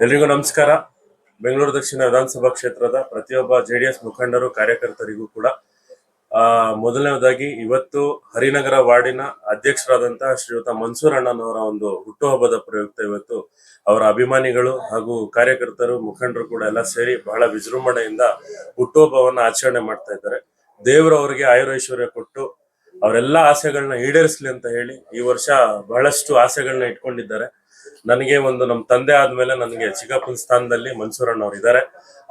ಎಲ್ರಿಗೂ ನಮಸ್ಕಾರ. ಬೆಂಗಳೂರು ದಕ್ಷಿಣ ವಿಧಾನಸಭಾ ಕ್ಷೇತ್ರದ ಪ್ರತಿಯೊಬ್ಬ ಜೆಡಿಎಸ್ ಮುಖಂಡರು ಕಾರ್ಯಕರ್ತರಿಗೂ ಕೂಡ ಮೊದಲನೇದಾಗಿ ಇವತ್ತು ಹರಿನಗರ ವಾರ್ಡಿನ ಅಧ್ಯಕ್ಷರಾದಂತಹ ಶ್ರೀಯುತ ಮನ್ಸೂರ್ ಅಣ್ಣನವರ ಒಂದು ಹುಟ್ಟುಹಬ್ಬದ ಪ್ರಯುಕ್ತ ಇವತ್ತು ಅವರ ಅಭಿಮಾನಿಗಳು ಹಾಗೂ ಕಾರ್ಯಕರ್ತರು ಮುಖಂಡರು ಕೂಡ ಎಲ್ಲ ಸೇರಿ ಬಹಳ ವಿಜೃಂಭಣೆಯಿಂದ ಹುಟ್ಟುಹಬ್ಬವನ್ನ ಆಚರಣೆ ಮಾಡ್ತಾ ಇದ್ದಾರೆ. ದೇವರು ಅವರಿಗೆ ಆಯುರೈಶ್ವರ್ಯ ಕೊಟ್ಟು ಅವರೆಲ್ಲ ಆಸೆಗಳನ್ನ ಈಡೇರಿಸಲಿ ಅಂತ ಹೇಳಿ ಈ ವರ್ಷ ಬಹಳಷ್ಟು ಆಸೆಗಳನ್ನ ಇಟ್ಕೊಂಡಿದ್ದಾರೆ. ನನಗೆ ಒಂದು ನಮ್ಮ ತಂದೆ ಆದ್ಮೇಲೆ ನನಗೆ ಚಿಕ್ಕಪ್ಪನ ಸ್ಥಾನದಲ್ಲಿ ಮನ್ಸೂರಣ್ಣ ಅವ್ರು ಇದ್ದಾರೆ.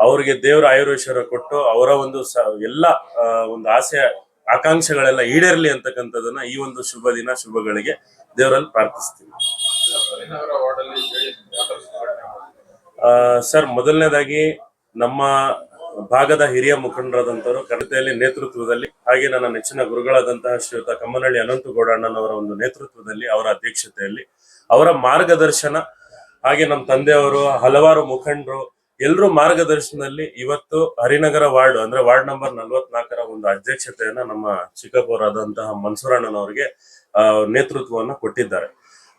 ಅವ್ರಿಗೆ ದೇವರ ಆಯುರ್ವೇಶ್ವರ ಕೊಟ್ಟು ಅವರ ಒಂದು ಎಲ್ಲ ಒಂದು ಆಸೆ ಆಕಾಂಕ್ಷೆಗಳೆಲ್ಲ ಈಡೇರ್ಲಿ ಅಂತಕ್ಕಂಥದನ್ನ ಈ ಒಂದು ಶುಭ ದಿನ ಶುಭಗಳಿಗೆ ದೇವರಲ್ಲಿ ಪ್ರಾರ್ಥಿಸ್ತೀನಿ. ಸರ್, ಮೊದಲನೇದಾಗಿ ನಮ್ಮ ಭಾಗದ ಹಿರಿಯ ಮುಖಂಡರಾದಂತವರು ಕವಿತೆಯಲ್ಲಿ ನೇತೃತ್ವದಲ್ಲಿ, ಹಾಗೆ ನನ್ನ ನೆಚ್ಚಿನ ಗುರುಗಳಾದಂತಹ ಶ್ರೀಯುತ ಕಮ್ಮನಹಳ್ಳಿ ಅನಂತಗೌಡ ಅಣ್ಣನವರ ಒಂದು ನೇತೃತ್ವದಲ್ಲಿ, ಅವರ ಅಧ್ಯಕ್ಷತೆಯಲ್ಲಿ, ಅವರ ಮಾರ್ಗದರ್ಶನ, ಹಾಗೆ ನಮ್ಮ ತಂದೆಯವರು ಹಲವಾರು ಮುಖಂಡರು ಎಲ್ಲರೂ ಮಾರ್ಗದರ್ಶನದಲ್ಲಿ ಇವತ್ತು ಹರಿನಗರ ವಾರ್ಡ್ ಅಂದ್ರೆ ವಾರ್ಡ್ ನಂಬರ್ 44ರ ಒಂದು ಅಧ್ಯಕ್ಷತೆಯನ್ನ ನಮ್ಮ ಚಿಕ್ಕಪ್ಪವರಾದಂತಹ ಮನ್ಸೂರಣ್ಣನವರಿಗೆ ನೇತೃತ್ವವನ್ನು ಕೊಟ್ಟಿದ್ದಾರೆ.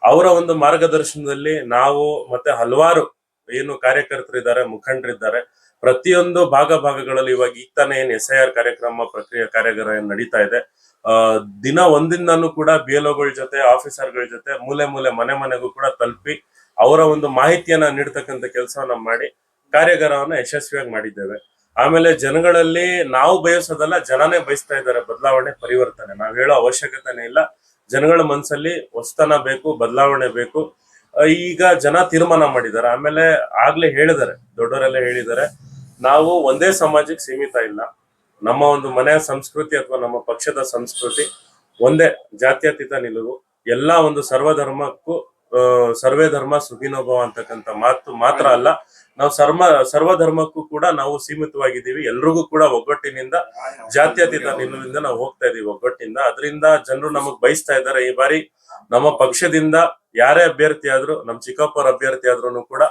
ಅವರ ಒಂದು ಮಾರ್ಗದರ್ಶನದಲ್ಲಿ ನಾವು ಮತ್ತೆ ಹಲವಾರು ಏನು ಕಾರ್ಯಕರ್ತರಿದ್ದಾರೆ, ಮುಖಂಡರಿದ್ದಾರೆ, ಪ್ರತಿಯೊಂದು ಭಾಗಗಳಲ್ಲಿ ಇವಾಗ ಈಗ ತಾನೇ ಏನ್ SIR ಕಾರ್ಯಕ್ರಮ ಪ್ರಕ್ರಿಯೆ ಕಾರ್ಯಾಗಾರ ಏನ್ ನಡೀತಾ ಇದೆ, ದಿನ ಒಂದಿಂದನೂ ಕೂಡ BLOಗಳ ಜೊತೆ ಆಫೀಸರ್ಗಳ ಜೊತೆ ಮೂಲೆ ಮನೆಗೂ ಕೂಡ ತಲುಪಿ ಅವರ ಒಂದು ಮಾಹಿತಿಯನ್ನ ನೀಡ್ತಕ್ಕಂಥ ಕೆಲಸವನ್ನ ಮಾಡಿ ಕಾರ್ಯಾಗಾರವನ್ನ ಯಶಸ್ವಿಯಾಗಿ ಮಾಡಿದ್ದೇವೆ. ಆಮೇಲೆ ಜನಗಳಲ್ಲಿ ನಾವು ಬಯಸೋದಲ್ಲ, ಜನನೇ ಬಯಸ್ತಾ ಇದ್ದಾರೆ ಬದಲಾವಣೆ, ಪರಿವರ್ತನೆ. ನಾವ್ ಹೇಳೋ ಅವಶ್ಯಕತೆನೇ ಇಲ್ಲ. ಜನಗಳ ಮನಸ್ಸಲ್ಲಿ ಹೊಸತನ ಬೇಕು, ಬದಲಾವಣೆ ಬೇಕು. ಈಗ ಜನ ತೀರ್ಮಾನ ಮಾಡಿದ್ದಾರೆ. ಆಮೇಲೆ ಆಗ್ಲೇ ಹೇಳಿದ್ದಾರೆ, ದೊಡ್ಡವರೆಲ್ಲ ಹೇಳಿದ್ದಾರೆ, ನಾವು ಒಂದೇ ಸಮಾಜಕ್ಕೆ ಸೀಮಿತ ಇಲ್ಲ. ನಮ್ಮ ಒಂದು ಮನೆಯ ಸಂಸ್ಕೃತಿ ಅಥವಾ ನಮ್ಮ ಪಕ್ಷದ ಸಂಸ್ಕೃತಿ ಒಂದೇ, ಜಾತ್ಯತೀತ ನಿಲುವು. ಎಲ್ಲಾ ಒಂದು ಸರ್ವಧರ್ಮಕ್ಕೂ ಸರ್ವೇ ಧರ್ಮ ಸುಖಿನೋಭವ ಅಂತಕ್ಕಂಥ ಮಾತು ಮಾತ್ರ ಅಲ್ಲ, ನಾವು ಸರ್ವಧರ್ಮಕ್ಕೂ ಕೂಡ ನಾವು ಸೀಮಿತವಾಗಿದ್ದೀವಿ. ಎಲ್ರಿಗೂ ಕೂಡ ಒಗ್ಗಟ್ಟಿನಿಂದ, ಜಾತ್ಯತೀತ ನಿಲುವಿಂದ ನಾವು ಹೋಗ್ತಾ ಇದೀವಿ, ಒಗ್ಗಟ್ಟಿಂದ. ಅದರಿಂದ ಜನರು ನಮಗ್ ಬಯಸ್ತಾ ಇದ್ದಾರೆ. ಈ ಬಾರಿ ನಮ್ಮ ಪಕ್ಷದಿಂದ ಯಾರೇ ಅಭ್ಯರ್ಥಿ ಆದ್ರೂ, ನಮ್ಮ ಚಿಕ್ಕಪ್ಪರ ಅಭ್ಯರ್ಥಿ ಆದ್ರೂ ಕೂಡ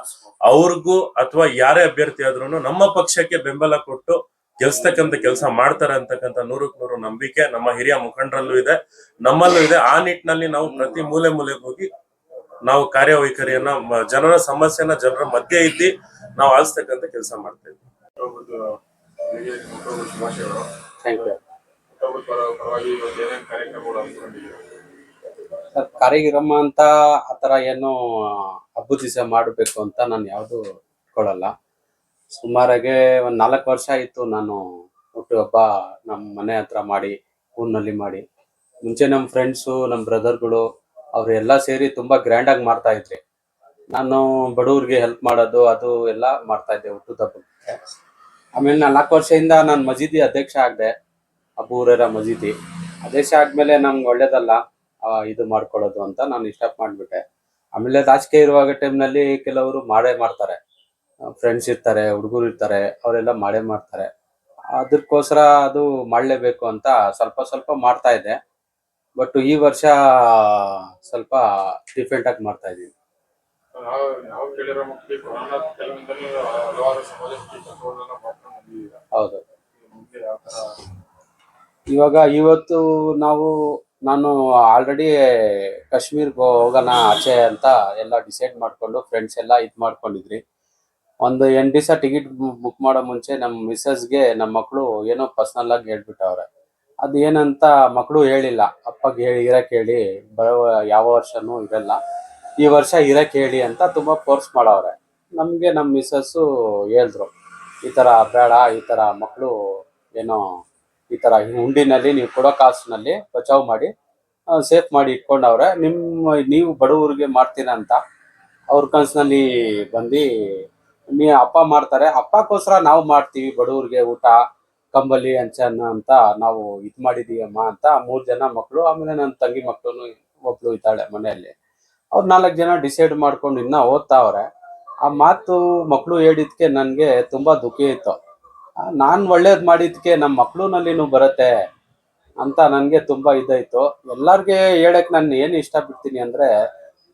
ಅವ್ರಿಗೂ ಅಥವಾ ಯಾರೇ ಅಭ್ಯರ್ಥಿ ಆದ್ರೂ ನಮ್ಮ ಪಕ್ಷಕ್ಕೆ ಬೆಂಬಲ ಕೊಟ್ಟು ಗೆಲ್ಸ್ತಕ್ಕಂಥ ಕೆಲಸ ಮಾಡ್ತಾರೆ ಅಂತಕ್ಕಂಥ 100ಕ್ಕೆ 100 ನಂಬಿಕೆ ನಮ್ಮ ಹಿರಿಯ ಮುಖಂಡರಲ್ಲೂ ಇದೆ, ನಮ್ಮಲ್ಲೂ ಇದೆ. ಆ ನಿಟ್ಟಿನಲ್ಲಿ ನಾವು ಪ್ರತಿ ಮೂಲೆಗೆ ಹೋಗಿ ನಾವು ಕಾರ್ಯವೈಖರಿಯನ್ನ, ಜನರ ಸಮಸ್ಯೆನ ಜನರ ಮಧ್ಯೆ ಇದ್ದು ನಾವು ಆಲಿಸ್ತಕ್ಕಂಥ ಕೆಲಸ ಮಾಡ್ತಾ ಇದ್ವಿ. ಕಾರ್ಯಕ್ರಮ ಅಂತ ಆತರ ಏನು ಹಬ್ಬದ ದಿವಸ ಮಾಡಬೇಕು ಅಂತ ನಾನು ಯಾವುದು ಇಟ್ಕೊಳ್ಳಲ್ಲ. ಸುಮಾರಾಗೆ ಒಂದ್ 4 ವರ್ಷ ಆಯ್ತು ನಾನು ಹುಟ್ಟುಹಬ್ಬ ನಮ್ಮ ಮನೆ ಹತ್ರ ಮಾಡಿ, ಊರಿನಲ್ಲಿ ಮಾಡಿ. ಮುಂಚೆ ನಮ್ಮ ಫ್ರೆಂಡ್ಸು, ನಮ್ಮ ಬ್ರದರ್ಗಳು ಅವರೆಲ್ಲ ಸೇರಿ ತುಂಬಾ ಗ್ರ್ಯಾಂಡ್ ಆಗಿ ಮಾಡ್ತಾ ಇದ್ರಿ. ನಾನು ಬಡವ್ರಿಗೆ ಹೆಲ್ಪ್ ಮಾಡೋದು ಅದು ಎಲ್ಲ ಮಾಡ್ತಾ ಇದ್ದೆ ಹುಟ್ಟುದ ಹಬ್ಬಕ್ಕೆ. ಆಮೇಲೆ 4 ವರ್ಷದಿಂದ ನಾನು ಮಸೀದಿ ಅಧ್ಯಕ್ಷ ಆಗದೆ, ಅಬೂರರ ಮಸೀದಿ ಅಧ್ಯಕ್ಷ ಆದ್ಮೇಲೆ ನಮ್ಗೆ ಒಳ್ಳೇದಲ್ಲ ಇದು ಮಾಡ್ಕೊಳ್ಳೋದು ಅಂತ ನಾನು ಸ್ಟಾಪ್ ಮಾಡಿಬಿಟ್ಟೆ. ಆಮೇಲೆ ರಾಜಕೀಯ ಇರುವಾಗ ಟೈಮ್ನಲ್ಲಿ ಕೆಲವರು ಮಾಡ್ತಾರೆ, ಫ್ರೆಂಡ್ಸ್ ಇರ್ತಾರೆ, ಹುಡುಗರು ಇರ್ತಾರೆ, ಅವರೆಲ್ಲ ಮಾಡ್ತಾರೆ. ಅದಕ್ಕೋಸ್ಕರ ಅದು ಮಾಡಲೇಬೇಕು ಅಂತ ಸ್ವಲ್ಪ ಮಾಡ್ತಾ ಇದ್ದೆ. ಬಟ್ ಈ ವರ್ಷ ಸ್ವಲ್ಪ ಡಿಫ್ರೆಂಟ್ ಆಗಿ ಮಾಡ್ತಾ ಇದ್ದೀವಿ. ಹೌದು. ಇವತ್ತು ನಾನು ಆಲ್ರೆಡಿ ಕಾಶ್ಮೀರ್ಗೆ ಹೋಗೋಣ ಆಚೆ ಅಂತ ಎಲ್ಲ ಡಿಸೈಡ್ ಮಾಡ್ಕೊಂಡು ಫ್ರೆಂಡ್ಸ್ ಎಲ್ಲ ಮಾಡ್ಕೊಂಡಿದ್ರಿ. ಒಂದು 8 ದಿವಸ ಟಿಕೆಟ್ ಬುಕ್ ಮಾಡೋ ಮುಂಚೆ ನಮ್ಮ ಮಿಸ್ಸಸ್ಗೆ ನಮ್ಮ ಮಕ್ಕಳು ಏನೋ ಪರ್ಸನಲ್ ಆಗಿ ಹೇಳ್ಬಿಟ್ಟವ್ರೆ. ಅದು ಏನಂತ ಮಕ್ಕಳು ಹೇಳಿಲ್ಲ, ಅಪ್ಪಗೆ ಇರಕ್ಕೆ ಹೇಳಿ, ಬರೋ ಯಾವ ವರ್ಷನೂ ಇರಲ್ಲ, ಈ ವರ್ಷ ಇರಕ್ಕೆ ಹೇಳಿ ಅಂತ ತುಂಬಾ ಫೋರ್ಸ್ ಮಾಡವ್ರೆ. ನಮಗೆ ನಮ್ಮ ಮಿಸ್ಸಸ್ಸು ಹೇಳಿದ್ರು, ಈ ಥರ ಬೇಡ, ಈ ಥರ ಮಕ್ಕಳು ಏನೋ ಈ ಥರ ಹುಂಡಿನಲ್ಲಿ ನೀವು ಕೊಡೋ ಕಾಸಿನಲ್ಲಿ ಬಚಾವ್ ಮಾಡಿ ಸೇಫ್ ಮಾಡಿ ಇಟ್ಕೊಂಡವ್ರೆ, ನೀವು ಬಡವರಿಗೆ ಮಾಡ್ತೀರಾ ಅಂತ ಅವ್ರ ಕನಸಿನಲ್ಲಿ ಬಂದು ಅಪ್ಪ ಮಾಡ್ತಾರೆ, ಅಪ್ಪಕ್ಕೋಸ್ಕರ ನಾವು ಮಾಡ್ತೀವಿ, ಬಡವ್ರಿಗೆ ಊಟ, ಕಂಬಲಿ ಅಂಚನ ಅಂತ ನಾವು ಮಾಡಿದೀವಮ್ಮ ಅಂತ 3 ಜನ ಮಕ್ಕಳು, ಆಮೇಲೆ ನನ್ನ ತಂಗಿ ಮಕ್ಕಳು ಒಬ್ಳು ಇದ್ದಾಳೆ ಮನೆಯಲ್ಲಿ, ಅವ್ರು 4 ಜನ ಡಿಸೈಡ್ ಮಾಡ್ಕೊಂಡು ಇನ್ನ ಓದ್ತಾವ್ರೆ. ಆ ಮಾತು ಮಕ್ಕಳು ಹೇಳಿದ್ಕೆ ನನಗೆ ತುಂಬಾ ದುಃಖ ಇತ್ತು. ನಾನು ಒಳ್ಳೇದು ಮಾಡಿದ್ಕೆ ನಮ್ಮ ಮಕ್ಕಳುನಲ್ಲಿನೂ ಬರುತ್ತೆ ಅಂತ ನನಗೆ ತುಂಬಾ ಇದಾಯ್ತು. ಎಲ್ಲರಿಗೆ ಹೇಳಕ್ ನಾನು ಏನು ಇಷ್ಟಪಡ್ತೀನಿ ಅಂದ್ರೆ,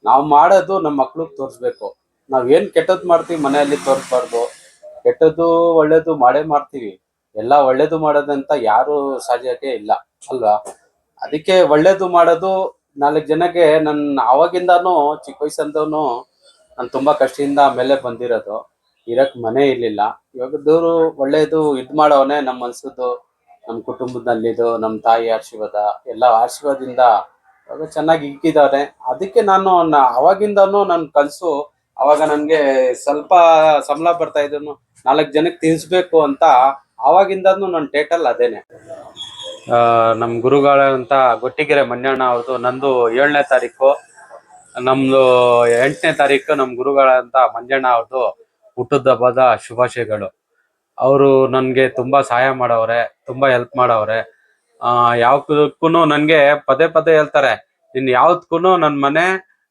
ನಾವು ಮಾಡೋದು ನಮ್ಮ ಮಕ್ಳಿಗೆ ತೋರಿಸ್ಬೇಕು. ನಾವೇನು ಕೆಟ್ಟದ್ದು ಮಾಡ್ತೀವಿ ಮನೆಯಲ್ಲಿ ತೋರಿಸ್ಬಾರ್ದು. ಕೆಟ್ಟದ್ದು ಒಳ್ಳೇದು ಮಾಡ್ತೀವಿ, ಎಲ್ಲ ಒಳ್ಳೇದು ಮಾಡೋದಂತ ಯಾರು ಸಾಧ್ಯತೆ ಇಲ್ಲ ಅಲ್ವಾ? ಅದಕ್ಕೆ ಒಳ್ಳೇದು ಮಾಡೋದು 4 ಜನಕ್ಕೆ. ನನ್ನ ಅವಾಗಿಂದಾನು ಚಿಕ್ಕ ವಯಸ್ಸಂದವನು ನಾನು ತುಂಬಾ ಕಷ್ಟದಿಂದ ಮೇಲೆ ಬಂದಿರೋದು. ಇರಕ್ ಮನೆ ಇರ್ಲಿಲ್ಲ. ಇವಾಗ ದೇವ್ರು ಒಳ್ಳೇದು ಇದ್ ಮಾಡವನೆ ನಮ್ಮ ಮನ್ಸದ್ದು, ನಮ್ಮ ಕುಟುಂಬದಲ್ಲಿದ್ದು, ನಮ್ಮ ತಾಯಿ ಆಶೀರ್ವಾದ ಎಲ್ಲ ಆಶೀರ್ವಾದದಿಂದ ಇವಾಗ ಚೆನ್ನಾಗಿ ಇಕ್ಕಿದ್ದಾರೆ. ಅದಕ್ಕೆ ನಾನು ಅವಾಗಿಂದನೂ ನನ್ನ ಕನಸು, ಅವಾಗ ನನಗೆ ಸ್ವಲ್ಪ ಸಂಬಳ ಬರ್ತಾ ಇದ್ದನು 4 ಜನಕ್ಕೆ ತಿನ್ಸ್ಬೇಕು ಅಂತ. ಆವಾಗಿಂದನೂ ನನ್ನ ಟೇಟಲ್ ಅದೇನೆ. ನಮ್ಮ ಗುರುಗಳಂತ ಗೊಟ್ಟಿಗೆರೆ ಮಂಜಣ್ಣ ಅವ್ರದ್ದು ನಂದು 7ನೇ ತಾರೀಕು, ನಮ್ದು 8ನೇ ತಾರೀಕು ನಮ್ಮ ಗುರುಗಳಂತ ಮಂಜಣ್ಣ ಅವ್ರದ್ದು ಹುಟ್ಟದ ಹಬ್ಬದ ಶುಭಾಶಯಗಳು. ಅವರು ನನಗೆ ತುಂಬಾ ಸಹಾಯ ಮಾಡವ್ರೆ, ತುಂಬಾ ಹೆಲ್ಪ್ ಮಾಡವ್ರೆ. ಯಾವ್ದಕ್ಕೂ ನನಗೆ ಪದೇ ಪದೇ ಹೇಳ್ತಾರೆ, ನಿನ್ ಯಾವ್ದಕ್ಕೂ ನನ್ನ ಮನೆ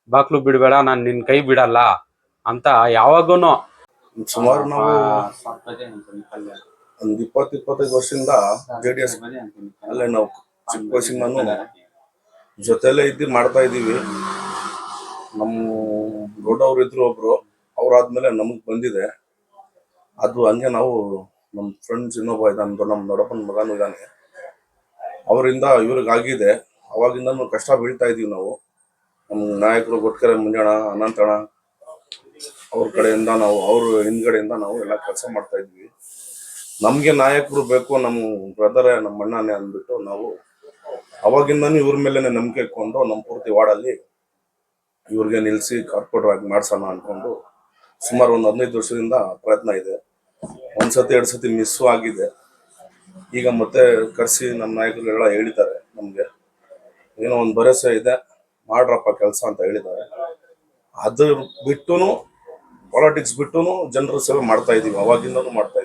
ಬಾಕ್ಲು ಬಿಡಬೇಡ, ನಾನು ನಿನ್ ಕೈ ಬಿಡಲ್ಲ ಅಂತ ಯಾವಾಗೂನು. ಸುಮಾರು ನಾವು ಒಂದು 20-25 ವರ್ಷದಿಂದ JDS ಅಲ್ಲೇ ನಾವು ಚಿಕ್ಕ ವಯಸ್ಸಿಂದ ಜೊತೆಲೇ ಇದ್ದು ಮಾಡ್ತಾ ಇದ್ದೀವಿ. ನಮ್ಮ ದೊಡ್ಡವ್ರು ಇದ್ರು ಒಬ್ರು, ಅವ್ರಾದ್ಮೇಲೆ ನಮಗ್ ಬಂದಿದೆ. ಅದು ಹಂಗೆ ನಾವು ನಮ್ಮ ಫ್ರೆಂಡ್ಸ್ ಇನ್ನೊಬ್ಬ ಇದ್ದಾನೆ, ನಮ್ಮ ದೊಡ್ಡಪ್ಪನ ಮಗನೂ ಇದ್ದಾನೆ, ಅವರಿಂದ ಇವ್ರಿಗಾಗಿದೆ. ಅವಾಗಿಂದ ಕಷ್ಟ ಬೀಳ್ತಾ ಇದೀವಿ ನಾವು. ನಮ್ಮ ನಾಯಕರು ಗೊಟ್ಕೆರೆ ಮುಂಜಾಣ ಅನಂತಣ ಅವ್ರ ಕಡೆಯಿಂದ ನಾವು, ಅವ್ರ ಹಿಂದ್ಗಡೆಯಿಂದ ನಾವು ಎಲ್ಲ ಕೆಲಸ ಮಾಡ್ತಾ ಇದ್ವಿ. ನಮ್ಗೆ ನಾಯಕರು ಬೇಕು, ನಮ್ಮ ಬ್ರದರೇ ನಮ್ಮ ಅಣ್ಣನೇ ಅಂದ್ಬಿಟ್ಟು ನಾವು ಅವಾಗಿಂದನೂ ಇವ್ರ ಮೇಲೆ ನಂಬಿಕೆ ಇಟ್ಕೊಂಡು ನಮ್ಮ ಪೂರ್ತಿ ವಾರ್ಡಲ್ಲಿ ಇವ್ರಿಗೆ ನಿಲ್ಸಿ ಕಾರ್ಪೊರೇಟರ್ ಆಗಿ ಮಾಡ್ಸೋಣ ಅನ್ಕೊಂಡು ಸುಮಾರು ಒಂದು 15 ವರ್ಷದಿಂದ ಪ್ರಯತ್ನ ಇದೆ. 1 ಸತಿ 2 ಸತಿ ಮಿಸ್ಸು ಆಗಿದೆ. ಈಗ ಮತ್ತೆ ಕರೆಸಿ ನಮ್ಮ ನಾಯಕರುಗಳೆಲ್ಲ ಹೇಳಿದ್ದಾರೆ, ನಮ್ಗೆ ಏನೋ ಒಂದು ಭರವಸೆ ಇದೆ, ಮಾಡ್ರಪ್ಪ ಕೆಲಸ ಅಂತ ಹೇಳಿದ್ದಾರೆ. ಅದು ಬಿಟ್ಟುನು ಪಾಲಿಟಿಕ್ಸ್ ಬಿಟ್ಟುನು ಜನರ ಸೇವೆ ಮಾಡ್ತಾ ಇದೀವಿ, ಅವಾಗಿಂದನೂ ಮಾಡ್ತಾ ಇದೀವಿ.